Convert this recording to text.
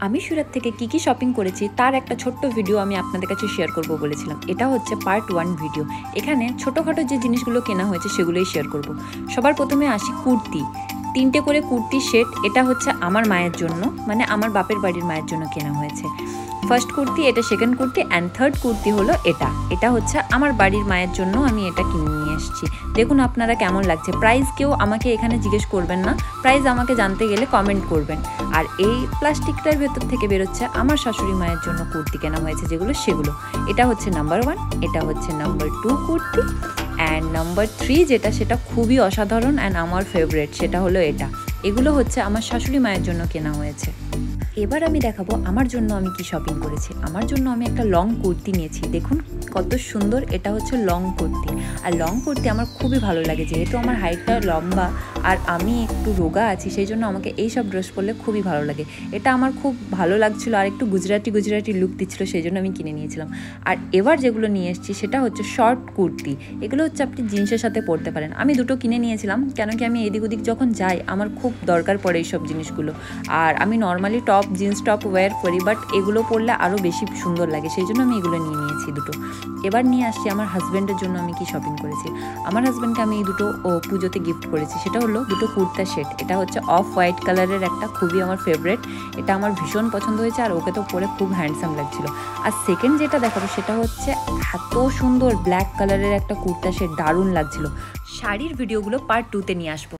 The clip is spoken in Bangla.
আমি সুরাত থেকে কি শপিং করেছি তার একটা ছোট্ট ভিডিও আমি আপনাদের কাছে শেয়ার করব বলেছিলাম। এটা হচ্ছে পার্ট 1 ভিডিও। এখানে ছোটোখাটো যে জিনিসগুলো কেনা হয়েছে সেগুলোই শেয়ার করব। সবার প্রথমে আসি কুর্তি। 3টে করে কুর্তির সেট। এটা হচ্ছে আমার মায়ের জন্য, মানে আমার বাপের বাড়ির মায়ের জন্য কেনা হয়েছে। ফার্স্ট কুর্তি, এটা second kurti, and third kurti হলো এটা হচ্ছে আমার বাড়ির মায়ের জন্য আমি এটা কিনে নিয়ে এসেছি। দেখুন আপনারা কেমন লাগছে। প্রাইস কেউ আমাকে এখানে জিজ্ঞেস করবেন না, প্রাইস আমাকে জানতে গেলে কমেন্ট করবেন। আর এই প্লাস্টিকটার ভেতর থেকে বেরোচ্ছে আমার শাশুড়ি মায়ের জন্য কুর্তি কেনা হয়েছে সেগুলো। এটা হচ্ছে নাম্বার 1, এটা হচ্ছে নাম্বার 2 কুর্তি, অ্যান্ড নাম্বার 3 যেটা সেটা খুবই অসাধারণ অ্যান্ড আমার ফেভারিট, সেটা হলো এটা। এগুলো হচ্ছে আমার শাশুড়ি মায়ের জন্য কেনা হয়েছে। এবার আমি দেখাবো আমার জন্য আমি কি শপিং করেছি। আমার জন্য আমি একটা লং কুর্তি নিয়েছি। দেখুন কত সুন্দর, এটা হচ্ছে লং কুর্তি। আর লং কুর্তি আমার খুবই ভালো লাগে, যেহেতু আমার হাইটটা লম্বা আর আমি একটু রোগা আছি, সেই জন্য আমাকে এইসব ড্রেস পরলে খুবই ভালো লাগে। এটা আমার খুব ভালো লাগছিলো আর একটু গুজরাটি লুক দিচ্ছিলো, সেই জন্য আমি কিনে নিয়েছিলাম। আর এবার যেগুলো নিয়ে এসেছি সেটা হচ্ছে শর্ট কুর্তি। এগুলো হচ্ছে আপনি জিন্সের সাথে পরতে পারেন। আমি দুটো কিনে নিয়েছিলাম, কেন কি আমি এদিক ওদিক যখন যাই আমার খুব দরকার পড়ে এইসব জিনিসগুলো। আর আমি নর্মালি জিন্স টপ ওয়্যার করি, বাট এগুলো পরলে আরও বেশি সুন্দর লাগে, সেই জন্য আমি এগুলো নিয়ে নিয়েছি দুটো। এবার নিয়ে আসছি আমার হাজব্যান্ডের জন্য আমি কি শপিং করেছি। আমার হাজব্যান্ডকে আমি এই দুটো পুজোতে গিফট করেছি। সেটা হলো দুটো কুর্তা সেট। এটা হচ্ছে অফ হোয়াইট কালারের, একটা খুবই আমার ফেভারিট, এটা আমার ভীষণ পছন্দ হয়েছে আর ওকে তো পরে খুব হ্যান্ডসাম লাগছিল। আর সেকেন্ড যেটা দেখাবো সেটা হচ্ছে এত সুন্দর ব্ল্যাক কালারের একটা কুর্তা সেট, দারুণ লাগছিল। শাড়ির ভিডিওগুলো পার্ট 2তে নিয়ে আসবো।